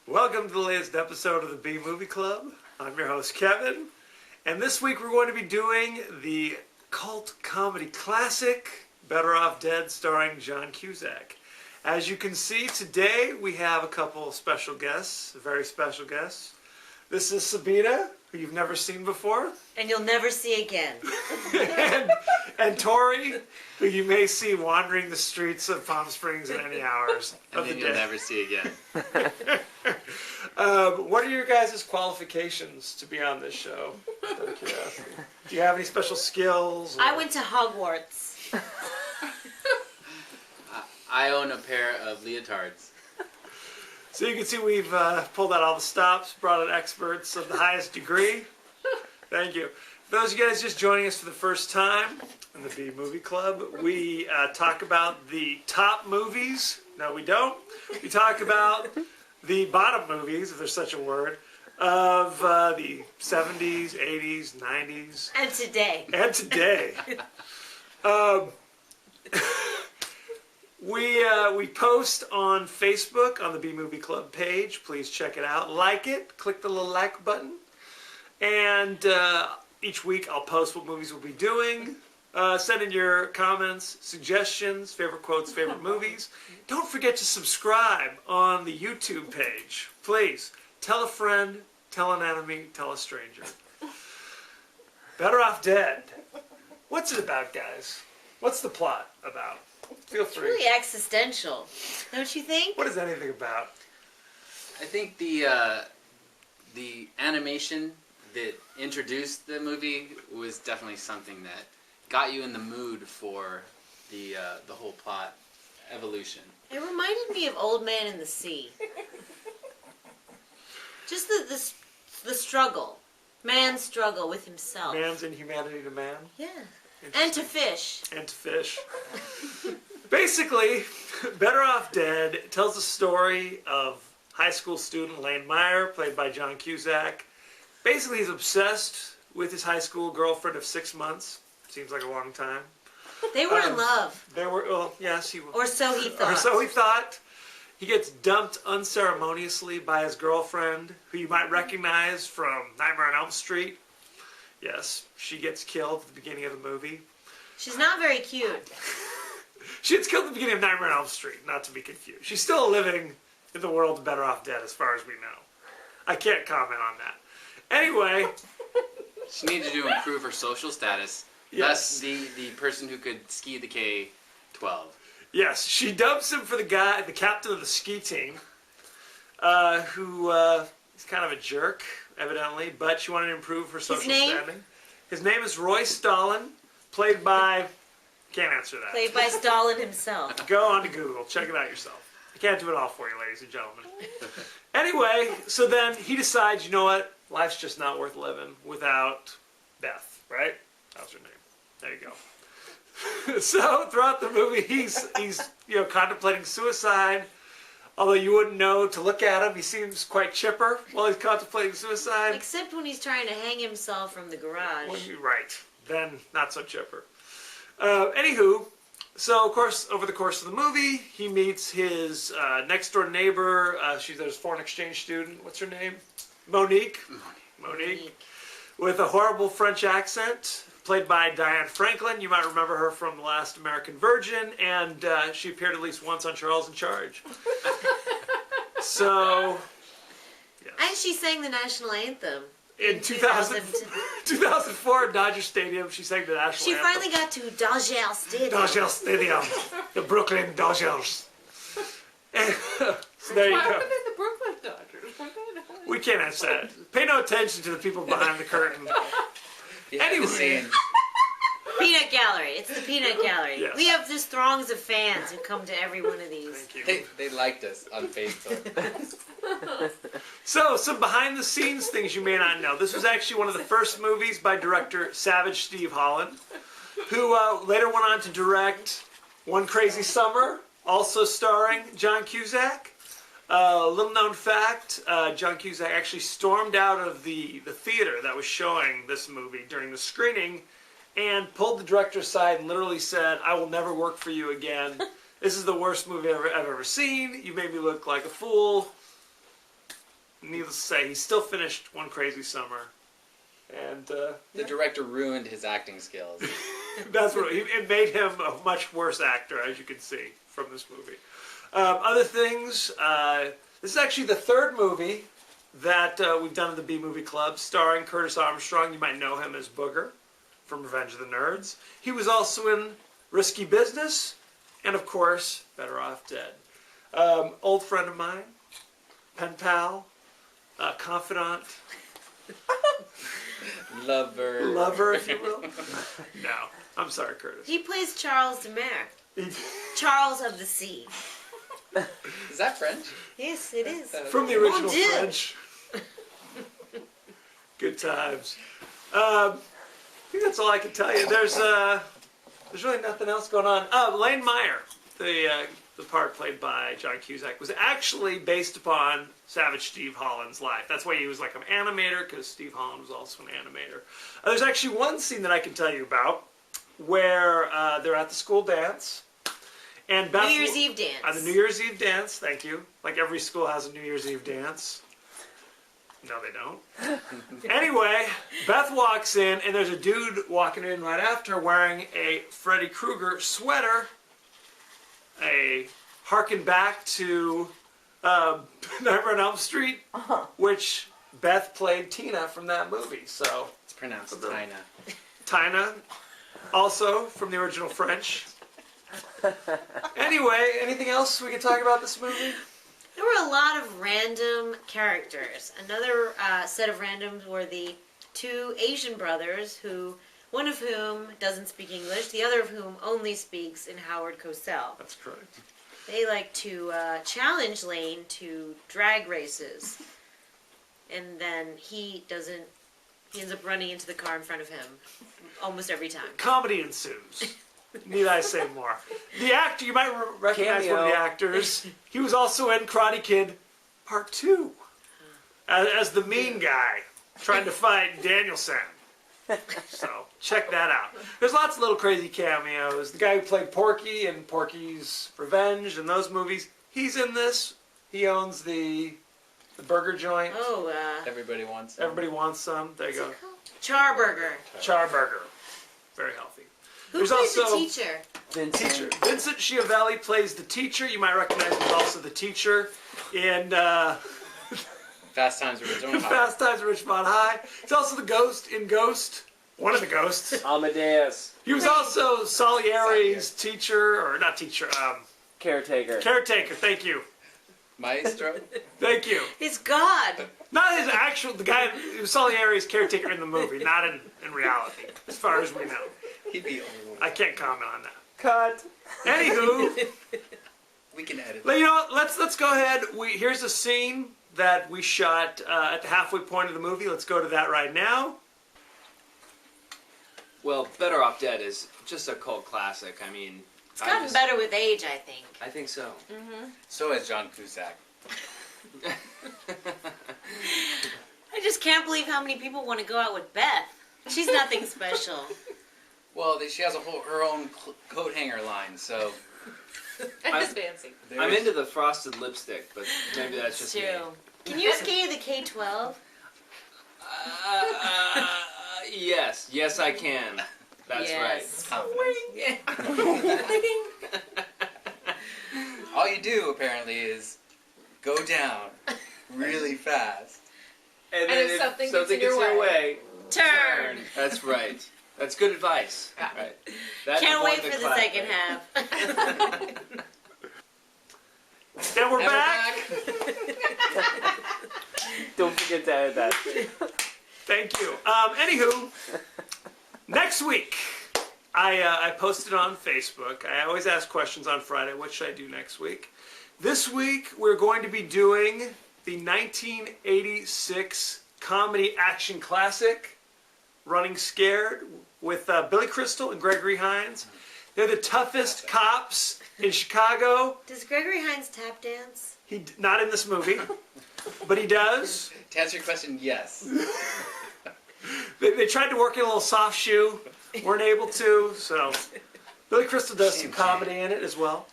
Welcome to the latest episode of the B Movie Club. I'm your host, Kevin. And this week we're going to be doing the cult comedy classic, Better Off Dead, starring John Cusack. As you can see, today we have a couple of special guests, very special guests. This is Sabina, who you've never seen before. And you'll never see again. and Tori, who you may see wandering the streets of Palm Springs at any hours of the day. And then you'll never see again. What are your guys' qualifications to be on this show? Do you have any special skills? I went to Hogwarts. I own a pair of leotards. So you can see we've pulled out all the stops, brought in experts of the highest degree. Thank you. For those of you guys just joining us for the first time in the B Movie Club, we talk about the top movies. No, we don't. We talk about the bottom movies, if there's such a word, of the 70s, 80s, 90s. And today. And today. We post on Facebook on the B Movie Club page. Please check it out. Like it. Click the little like button. And each week I'll post what movies we'll be doing. Send in your comments, suggestions, favorite quotes, favorite movies. Don't forget to subscribe on the YouTube page. Please. Tell a friend, tell an enemy, tell a stranger. Better Off Dead. What's it about, guys? What's the plot about? Feel free. It's really existential, don't you think? What is anything about? I think the animation that introduced the movie was definitely something that got you in the mood for the whole plot evolution. It reminded me of Old Man in the Sea. Just the struggle. Man's struggle with himself. Man's inhumanity to man. Yeah. And to fish. And to fish. Basically, Better Off Dead tells the story of high school student Lane Meyer, played by John Cusack. Basically, he's obsessed with his high school girlfriend of 6 months. Seems like a long time. They were in love. They were, well, yes, he was. Or so he thought. Or so he thought. He gets dumped unceremoniously by his girlfriend, who you might recognize from Nightmare on Elm Street. Yes, she gets killed at the beginning of the movie. She's not very cute. She gets killed at the beginning of Nightmare on Elm Street, not to be confused. She's still living in the world of Better Off Dead, as far as we know. I can't comment on that. Anyway. She needed to improve her social status. Yes. That's the person who could ski the K-12. Yes, she dumps him for the captain of the ski team, who is kind of a jerk, evidently, but she wanted to improve her social standing. His name is Roy Stalin, played by... Can't answer that. Played by Stalin himself. Go on to Google. Check it out yourself. I can't do it all for you, ladies and gentlemen. Anyway, so then he decides, you know what? Life's just not worth living without Beth, right? That was her name. There you go. So throughout the movie, he's contemplating suicide. Although you wouldn't know to look at him, he seems quite chipper while he's contemplating suicide. Except when he's trying to hang himself from the garage. Well, you're right. Then not so chipper. Anywho, so of course, over the course of the movie, he meets his next door neighbor. She's a foreign exchange student. What's her name? Monique. Monique. With a horrible French accent, played by Diane Franklin. You might remember her from The Last American Virgin, and she appeared at least once on Charles in Charge. So, yes. And she sang the national anthem. In 2004 at Dodger Stadium, she sang the national anthem. She finally got to Dodger Stadium. Dodger Stadium. The Brooklyn Dodgers. So there you go. What happened to the Brooklyn Dodgers? We can't answer that. Pay no attention to the people behind the curtain. Yeah, Anyway. the scene. Peanut Gallery. It's the Peanut Gallery. Yes. We have just throngs of fans who come to every one of these. Thank you. They liked us on Facebook. So, some behind the scenes things you may not know. This was actually one of the first movies by director Savage Steve Holland, who later went on to direct One Crazy Summer, also starring John Cusack. Little known fact, John Cusack actually stormed out of the theater that was showing this movie during the screening and pulled the director aside and literally said, "I will never work for you again. This is the worst movie I've ever seen. You made me look like a fool." Needless to say, he still finished One Crazy Summer. And The director ruined his acting skills. that's what it made him a much worse actor, as you can see from this movie. Other things, this is actually the third movie that we've done in the B Movie Club, starring Curtis Armstrong. You might know him as Booger from Revenge of the Nerds. He was also in Risky Business, and of course, Better Off Dead. Old friend of mine, pen pal, confidant, Lover, if you will. No, I'm sorry, Curtis. He plays Charles de Mer. Charles of the Sea. Is that French? Yes, it is. From the original Mon Dieu. French. Good times. I think that's all I can tell you. There's really nothing else going on. Lane Meyer, the part played by John Cusack, was actually based upon Savage Steve Holland's life. That's why he was like an animator, because Steve Holland was also an animator. There's actually one scene that I can tell you about where they're at the school dance. And Beth, New Year's Eve dance. the New Year's Eve dance, thank you. Like every school has a New Year's Eve dance. No, they don't. Anyway, Beth walks in, and there's a dude walking in right after her wearing a Freddy Krueger sweater. A harken back to Nightmare on Elm Street, which Beth played Tina from that movie. So It's pronounced Tina. Tina, also from the original French. Anyway, anything else we can talk about this movie? There were a lot of random characters. Another set of randoms were the two Asian brothers, one of whom doesn't speak English, the other of whom only speaks in Howard Cosell. That's correct. They like to challenge Lane to drag races, and then he ends up running into the car in front of him almost every time. Comedy ensues. Need I say more? The actor, you might recognize one of the actors. He was also in Karate Kid Part 2 as the mean guy trying to fight Danielson. So check that out. There's lots of little crazy cameos. The guy who played Porky in Porky's Revenge and those movies, he's in this. He owns the burger joint. Oh, Everybody wants. Everybody wants some. There you go. Charburger. Charburger. Very healthy. Who There's plays also the teacher? teacher. Vincent Schiavelli plays the teacher. You might recognize him as also the teacher in Fast Times at Ridgemont High. Fast Times at Ridgemont High. He's also the ghost in Ghost. One of the ghosts. Amadeus. He was also Salieri's teacher, or not teacher, Caretaker. caretaker. Thank you. Maestro. Thank you. His God. Not his actual, the guy who was Salieri's caretaker in the movie, not in reality, as far as we know. He'd be old. I can't comment on that. Cut. Anywho, We can edit. you know what, let's go ahead. Here's a scene that we shot at the halfway point of the movie. Let's go to that right now. Well, Better Off Dead is just a cult classic. I mean, It's gotten better with age, I think. I think so. So has John Cusack. I just can't believe how many people want to go out with Beth. She's nothing special. Well, she has her own coat hanger line, so That's fancy. I'm into the frosted lipstick, but maybe that's just me. True. Can you skate the K-12? Yes, I can. That's Yes. confidence. All you do apparently is go down really fast. right. And if something gets in your way, Turn. That's right. That's good advice. Yeah. Right. That Can't wait avoid for the clap, second right? half. And we're And back. Don't forget to add that. Thank you. Anywho, next week I posted on Facebook. I always ask questions on Friday. What should I do next week? This week, we're going to be doing the 1986 comedy action classic, Running Scared, with Billy Crystal and Gregory Hines. They're the toughest cops in Chicago. Does Gregory Hines tap dance? Not in this movie, but he does. To answer your question, yes. They tried to work in a little soft shoe, weren't able to, so Billy Crystal does some comedy in it as well.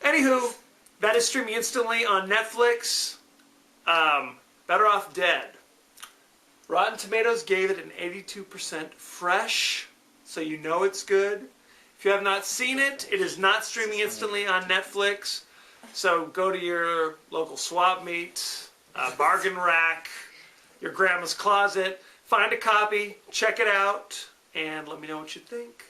Anywho, that is streaming instantly on Netflix. Better Off Dead. Rotten Tomatoes gave it an 82% fresh, so you know it's good. If you have not seen it, it is not streaming instantly on Netflix, so go to your local swap meet, bargain rack, your grandma's closet, find a copy, check it out, and let me know what you think.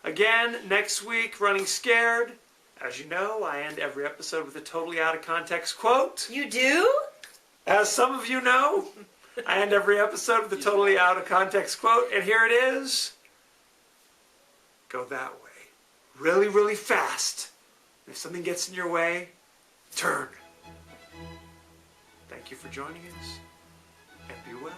Again, next week, Running Scared. As you know, I end every episode with a totally out of context quote. You do? As some of you know, I end every episode with a totally out of context quote, and here it is. Go that way. Really, really fast. If something gets in your way, turn. Thank you for joining us, and be well.